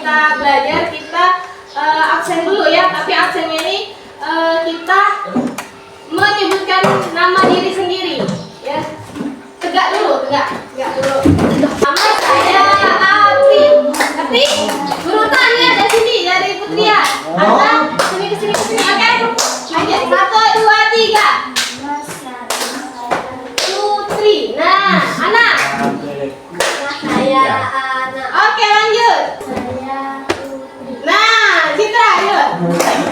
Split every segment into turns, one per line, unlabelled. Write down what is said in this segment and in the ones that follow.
kita belajar, kita absen dulu ya. Tapi absennya ini kita menyebutkan nama diri sendiri ya. Tegak dulu, tegak dulu. Nama saya Ati. Urutan ya dari sini, dari Putri ya. Ata, sini ke sini. Oke? Ayo, 1, 2, 3. Putri. Nah, Ana.
Saya anak.
Oke, lanjut.
Saya Putri.
Nah, Citra, ayo.
Saya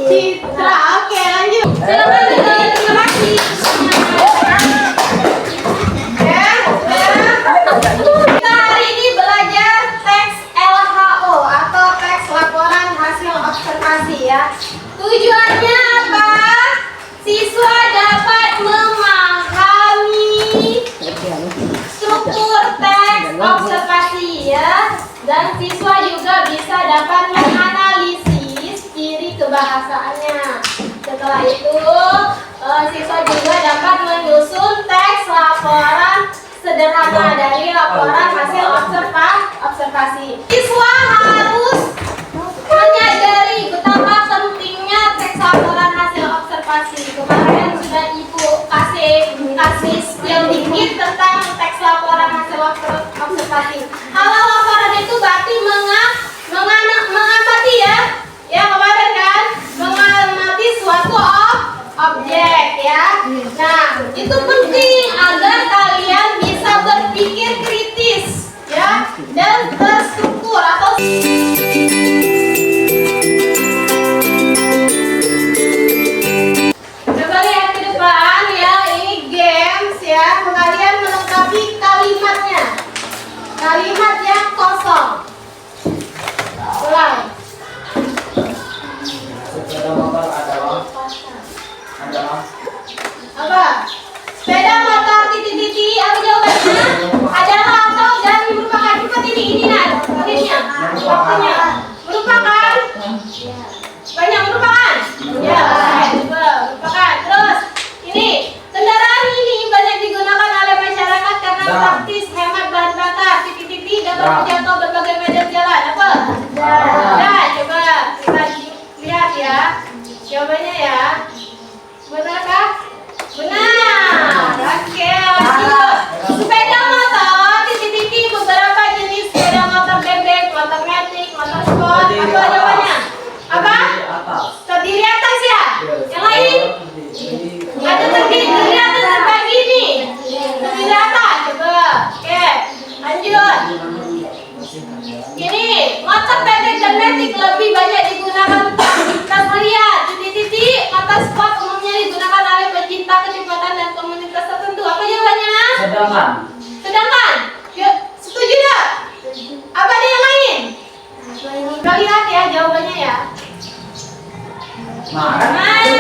Citra, oke, lanjut. Silakan, terima kasih. Kita hari ini belajar teks LHO atau teks laporan hasil observasi ya. Tujuannya apa? Siswa dapat memahami struktur teks observasi ya, dan siswa juga bisa dapat menganalisis ciri kebahasaannya. Setelah itu siswa juga dapat menyusun teks laporan sederhana dari laporan hasil observasi. Siswa harus menyadari betapa pentingnya teks laporan hasil observasi. Kemarin sudah Ibu kasih spill dikit tentang teks laporan hasil observasi. Kalau laporan itu berarti mengamati ya. Ya kemarin kan, mengamati suatu objek ya. Nah, itu penting agar kalian bisa berpikir kritis ya dan terstruktur atau coba lihat ke depan ya, ini games ya. Kalian melengkapi kalimatnya. Kalimat yang kosong. Ulang.
Sepeda motor adalah
Apa? Sepeda motor titik-titik apa jawabannya? Adalah atau dan merupakan cepat ini nah akhirnya waktunya merupakan banyak merupakan ya merupakan. Terus ini kendaraan ini banyak digunakan oleh masyarakat karena praktis, hemat bahan bakar, titik-titik dapat menjangkau berbagai medan jalan. Apa? Nah, coba kita lihat ya jawabannya ya. Benarkah? Benar. Oke, lanjut. Sepeda motor titik-titik beberapa jenis sepeda motor bebek, motor metik, motor sport. Apa jawabannya? Apa? Terdiri atas ya? Yang lain? Ada terdiri atas seperti ini. Terdiri atas. Coba. Oke, lanjut. Ini motor pendek dan metik lebih banyak digunakan untuk aktivitas harian. Titik-titik motor sport umumnya digunakan oleh pecinta kecepatan dan komunitas tertentu. Apa jawabannya? Sedangkan? Yuk, setuju tak? Apa ada yang lain? Kita lihat ya jawabannya ya. Nah,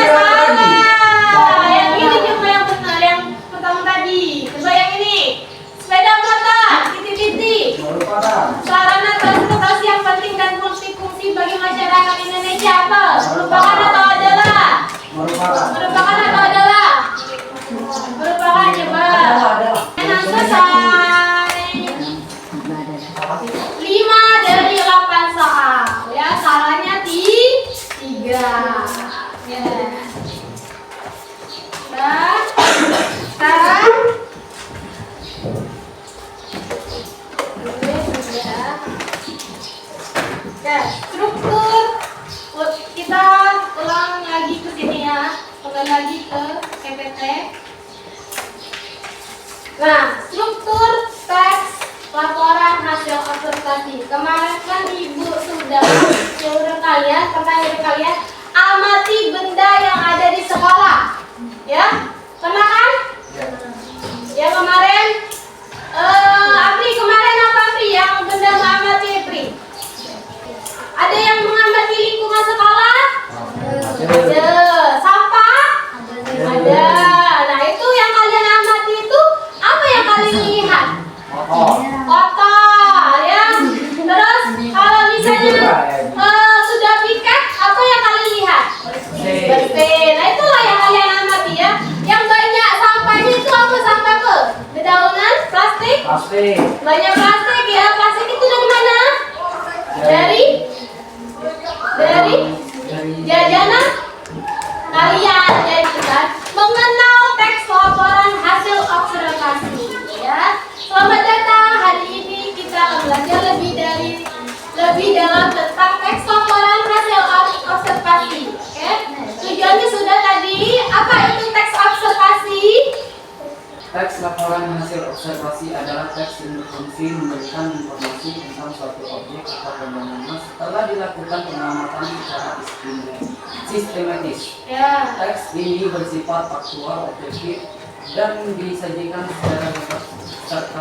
salah. Yang ini cuma yang benar, yang pertama tadi. Coba yang ini. Sepeda motor, titik-titik. Sarana transportasi yang penting dan multifungsi bagi masyarakat Indonesia apa? Merupakan atau adalah? Merupakan atau adalah? Merupakan, coba. Enak selesai. 5 dari 8 salah. Ya, salahnya 3. Ya. Nah, sekarang oke, struktur kita ulang lagi ke sini ya, kembali lagi ke PPT. Nah, struktur teks laporan hasil observasi. Kemarin kan Ibu sudah nyuruh kalian amati benda yang ada di sekolah, ya, pernah kan? Ya kemarin, Apri kemarin apa Apri yang benda mengamati Apri? Ada yang mengamati lingkungan sekolah? Ada. Sampah? Ada. Nah itu yang kalian amati itu apa yang kalian lihat? Kotor ya. Terus kalau misalnya sudah piket, apa yang kalian lihat? Bersih. Nah itulah yang kalian amati ya. Yang banyak sampahnya itu apa sampah ke? Dedaunan, plastik? Banyak plastik ya. Plastik itu dari mana? dalam tentang teks laporan hasil observasi. Oke, tujuannya sudah tadi. Apa itu teks observasi?
Teks laporan hasil observasi adalah teks yang berfungsi memberikan informasi tentang suatu objek atau fenomena setelah dilakukan pengamatan secara sistematis.
Ya.
Teks ini bersifat faktual, objektif, dan disajikan secara bebas serta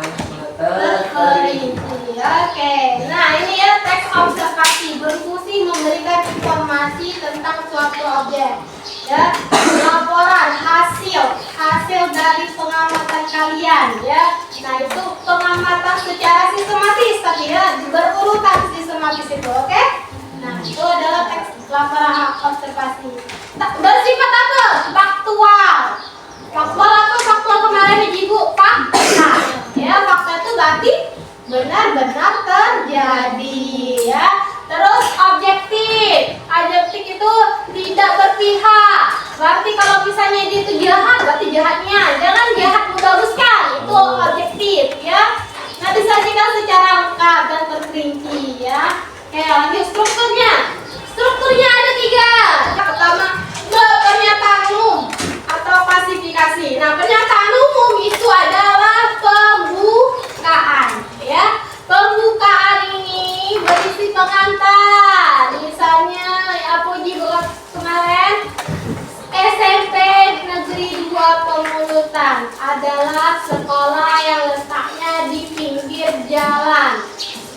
terperinci.
Oke, nah ini ya teks observasi berfungsi memberikan informasi tentang suatu objek. Ya, laporan hasil dari pengamatan kalian. Ya, nah itu pengamatan secara sistematis tadi ya, berurutan sistematis itu. Oke, nah itu adalah teks laporan observasi. Bersifat apa? Faktual. Faktual apa? Faktual kemarin ibu fakta. Ya, fakta itu berarti benar-benar terjadi ya. Terus objektif. Objektif itu tidak berpihak. Berarti kalau misalnya dia itu jahat, berarti jahatnya. Jangan jahat membaguskan. Itu objektif ya. Nah, disajikan secara lengkap dan terperinci ya. Oke, lanjut strukturnya. Strukturnya ada 3. Yang pertama, pernyataan umum atau klasifikasi. Nah, pernyataan umum itu adalah pembukaan ya. Pembukaan ini berisi pengantar. Misalnya apa Ji kemarin? SMP Negeri 2 Pemulutan adalah sekolah yang letaknya di pinggir jalan.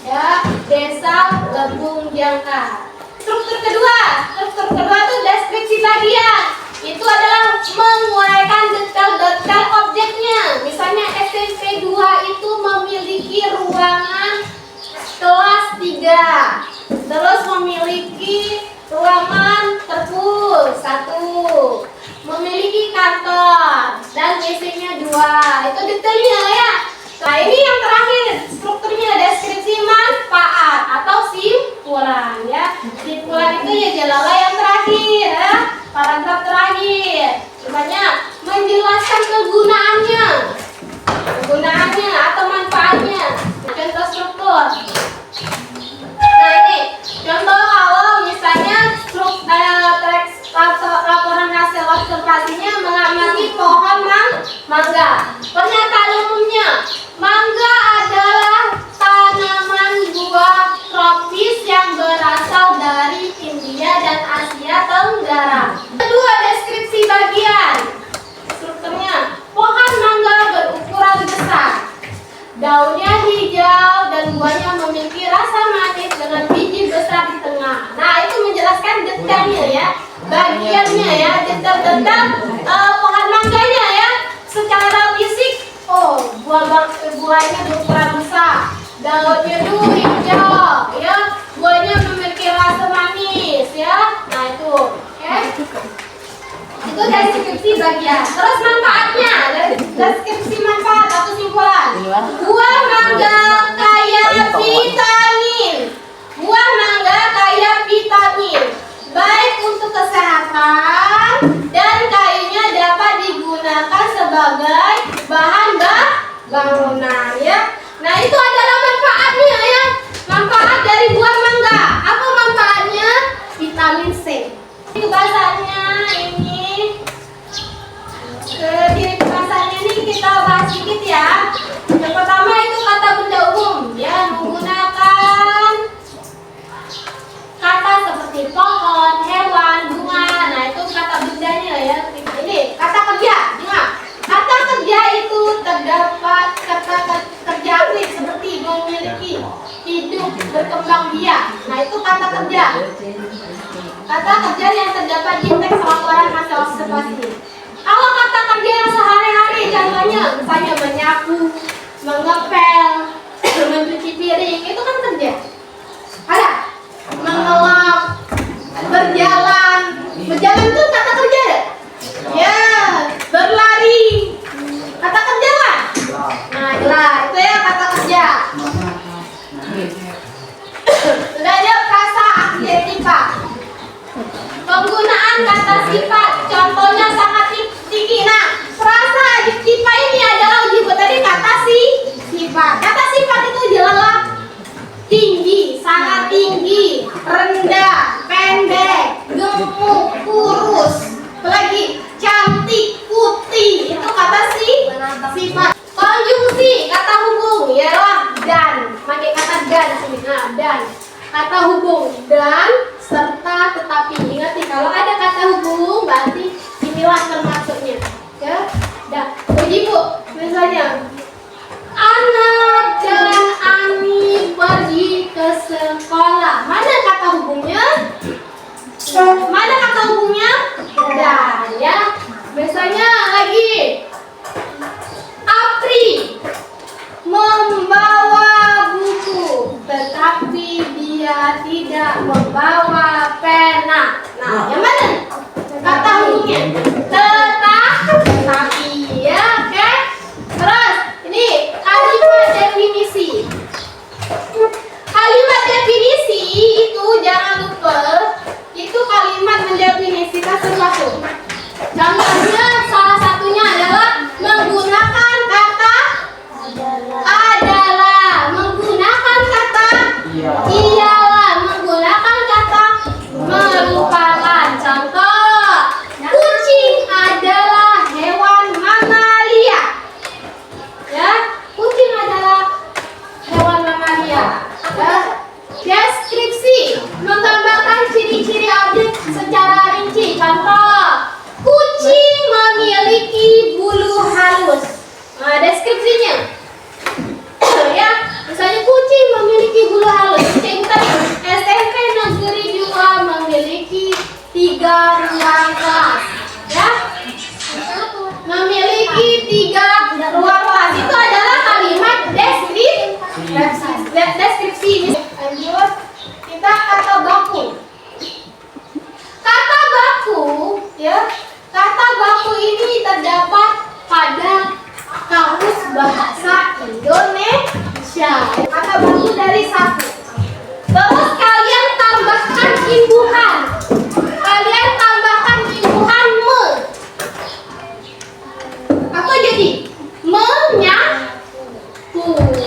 Ya, Desa Lebung Jangkar. Struktur kedua itu deskripsi bagian. Itu adalah menguraikan detail-detail objeknya. Misalnya SMP 2 itu memiliki ruangan kelas 3. Terus memiliki ruangan perpus 1. Memiliki kantor dan WC-nya 2. Itu detailnya ya. Nah, ini yang terakhir, strukturnya deskripsi manfaat atau simpulan ya. Simpulan itu ya jalalah yang terakhir ya. Paragraf terakhir. Misalnya menjelaskan kegunaannya atau manfaatnya. Contoh struktur. Nah, ini contoh kalau misalnya teks laporan hasil observasinya mengamati pohon mangga. Pernyataan umumnya, mangga adalah tanaman buah tropis yang berasal dari India dan Asia Tenggara. Kedua, deskripsi bagian. Strukturnya, pohon mangga berukuran besar. Daunnya hijau dan buahnya memiliki rasa manis dengan biji besar di tengah. Nah, itu menjelaskan detailnya ya. Bagiannya ya, detail-detail pohon mangganya ya. Secara fisik, buahnya berukuran besar. Daunnya itu hijau ya. Buahnya memiliki rasa manis ya. Nah, itu oke. Itu deskripsi bagian. Terus manfaatnya, deskripsi manfaat atau simpulan. Buah mangga kaya vitamin. Buah mangga kaya vitamin, baik untuk kesehatan dan kayunya dapat digunakan sebagai bahan bangunan ya. Nah, itu adalah manfaatnya ya. Manfaat dari buah mangga. Apa manfaatnya? Vitamin C. Itu bahasanya ini. Diri bahasanya ini kita bahas sedikit ya. Yang pertama itu kata benda umum ya, menggunakan kata seperti pohon, hewan, bunga. Nah, itu kata bendanya ya. Ini kata kerja. Ingat, kata kerja itu terdapat kata kerja aktif seperti memiliki, hidup, berkembang biak. Nah, itu kata kerja. Kata kerja yang terdapat di teks laporan hasil observasi. Kalau kata kerja yang sehari-hari contohnya, misalnya menyapu, mengepel, mencuci piring, itu kan kerja. Ada? Mengelap, berjalan. Berjalan itu kata kerja ya? Ya, berlari. Kata kerja kan? Nah, jelas. Itu ya kata kerja. Sudah ada kata adjektiva. Penggunaan kata sifat, contohnya sangat tinggi. Nah, frasa adjektiva ini adalah uji tadi kata sifat. Kata sifat itu adalah tinggi, sangat tinggi. kata hubung dan serta tetapi. Ingat nih, kalau ada kata hubung berarti inilah termasuknya. Ya, dah. Jadi Bu, misalnya anak dan Ani pergi ke sekolah. Mana kata hubungnya? Mana kata hubungnya? Dah, ya. Misalnya lagi Apri membawa buku, tetapi dia tidak membawa pena. Nah, yang mana kata hubungnya? Tetapi, ya, oke? Terus, ini kalimat definisi. Kalimat definisi itu jangan lupa, itu kalimat mendefinisikan sesuatu. Contohnya, salah satunya adalah menggunakan kata adalah, menggunakan kata ialah, menggunakan kata merupakan. Contoh, kucing adalah hewan mamalia. Ya, kucing adalah hewan mamalia. Ya. Deskripsi, menggambarkan ciri-ciri objek secara rinci. Contoh, kucing memiliki bulu halus. Nah, deskripsinya. Ya, misalnya kucing memiliki bulu halus. Cek tadi, SMP Negeri 2 memiliki 3 ruang kelas. Ya, memiliki 3 ruang kelas. Itu adalah kalimat deskripsi. Lanjut, kita kata baku. Kata baku, ya. Kata baku ini terdapat pada kamus bahasa Indonesia. Kata baku dari satu. Terus kalian tambahkan imbuhan. Kalian tambahkan imbuhan me. Apa jadi? Menyatu.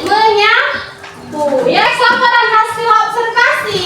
Menyatu. Ya, laporan hasil observasi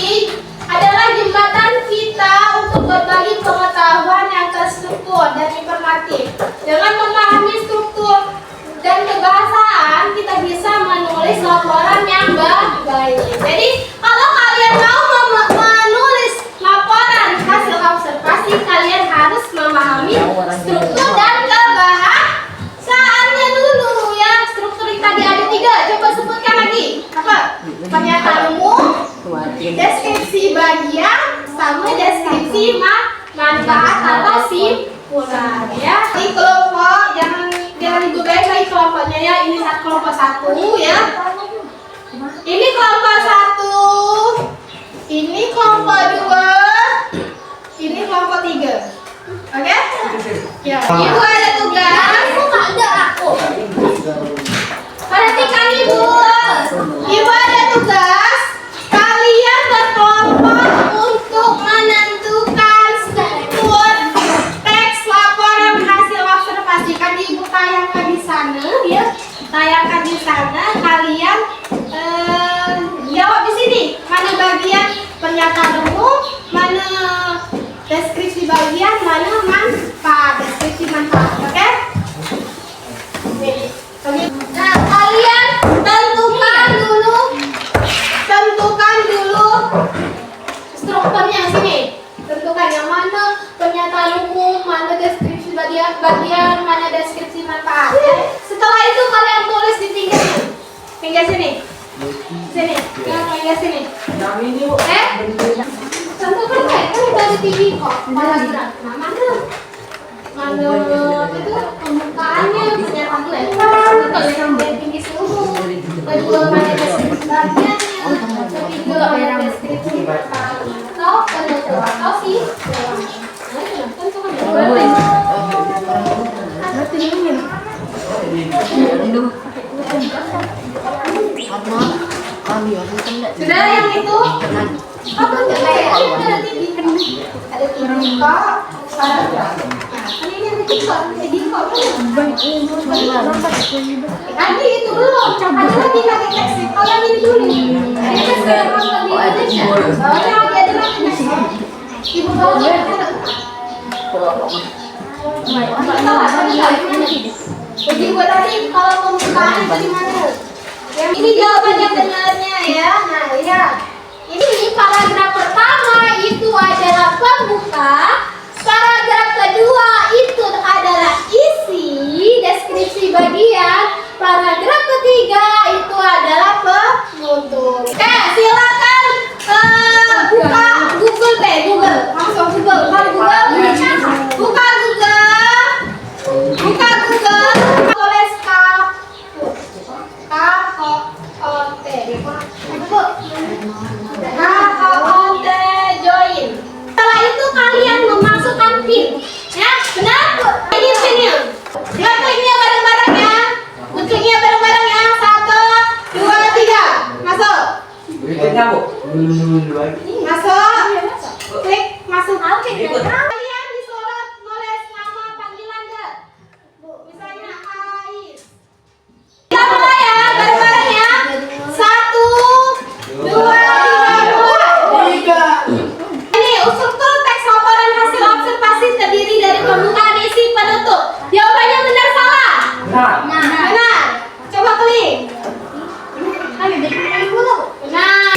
adalah jembatan kita untuk berbagi pengetahuan yang terstruktur dan informatif. Dengan memahami struktur dan kebahasaan, kita bisa menulis laporan yang baik. Jadi, kalau kalian mau menulis laporan hasil observasi, kalian harus memahami struktur dan kebahasaannya dulu ya. Struktur yang tadi ada 3. Coba sebutkan lagi. Apa? Pernyataan umum, deskripsi bagian, sama deskripsi manfaat atau simpulan ya. Ini kelompok, jangan digunakan lagi kelompoknya ya. Ini kelompok 1 ya. Ini kelompok 1. Ini kelompok 2. Ini kelompok 3. Oke? Ya. Ibu ada tugas. Aku. Perhatikan Ibu. Ibu ada tugas. Kalian berkelompok untuk menentukan struktur teks laporan hasil observasi. Kan Ibu tayangkan di sana, ya. Tayangkan di sana. Kalian jawab di sini. Mana bagian pernyataan umum, mana deskripsi bagian, mana manfaat, deskripsi manfaat. Oke? Nah, kalian tentukan dulu strukturnya sini. Tentukan yang mana pernyataan umum, mana deskripsi bagian, mana deskripsi manfaat. Ya. Setelah itu kalian tulis di pinggir sini. Sini, yang pinggir sini. Tentukan kan itu ada tinggi kok. Paragraf. Nah, mana itu pembukaannya pernyataan yang tinggi seluruh. Kedua mana deskripsi bagiannya. Ketiga mana deskripsi manfaat. Atau sih. Sudah yang itu? Apa ada tinggi kok. Ini yang tinggi kok. Tadi itu belum. Ada lagi teks. Kalau yang ini dulu. Ini sekarang lagi ada lagi teks. Ibu bawa jadi buat tadi kalau pembukaan itu di mana? Yang ini jawabannya benarnya ya. Nah, lihat. Ini paragraf pertama itu adalah pembuka. Paragraf kedua itu adalah isi deskripsi bagian. Paragraf ketiga itu adalah penutup. Silakan buka Google deh, Google. Langsung Google. Buka Google. Buka Google. Tulis KOT join. Setelah itu kalian memasukkan PIN. Ya, benar? Ini PIN-nya. Kliknya bareng-bareng ya. Kliknya bareng-bareng ya. 1, 2, 3. Masuk.
Berikutnya Bu.
Masuk. Klik masuk.
Berikut.
Kalian disuruh nulis nama panggilan deh. Bu, misalnya Ais. Kita mulai ya, bareng-bareng ya. 1, 2, 3. Ini struktur teks laporan hasil observasi terdiri dari pembukaan, isi, penutup. Jawabannya benar salah?
Benar.
Benar. Coba klik. Benar.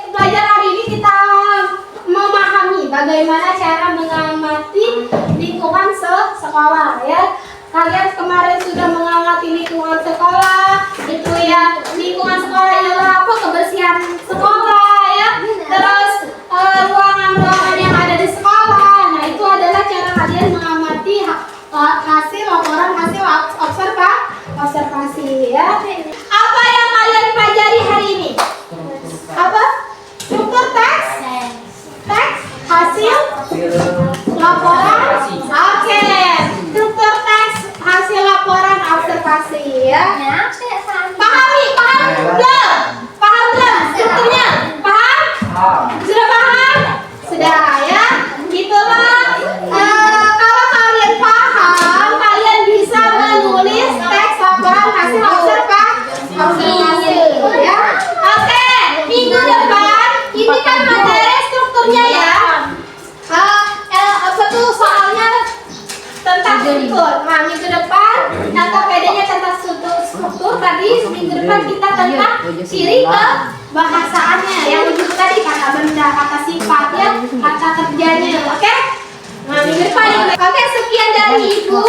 Belajar hari ini kita memahami bagaimana cara mengamati lingkungan sekolah ya. Kalian kemarin sudah mengamati lingkungan sekolah, itu ya lingkungan sekolah ialah apa? Kebersihan sekolah ya. Terus ruangan-ruangan yang ada di sekolah. Nah itu adalah cara kalian mengamati hasil laporan hasil observasi ya. Apa yang kalian pelajari hari ini? Apa? Struktur teks, hasil laporan. Oke. Struktur teks hasil laporan observasi ya. Pahami, belum? Paham belum strukturnya? Paham? Sudah paham? Sudah ya. Itulah kalau kalian paham, kalian bisa menulis teks laporan hasil observasi ya. Oke, minggu depan ini kan materi strukturnya ya. Apa tuh soalnya tentang struktur. Nah, minggu depan data PD-nya tentang struktur tadi, minggu depan kita tentang ciri kebahasaannya yang itu tadi kata benda, kata sifatnya, kata kerjanya. Oke? Nah, minggu depan. Oke, sekian dari Ibu.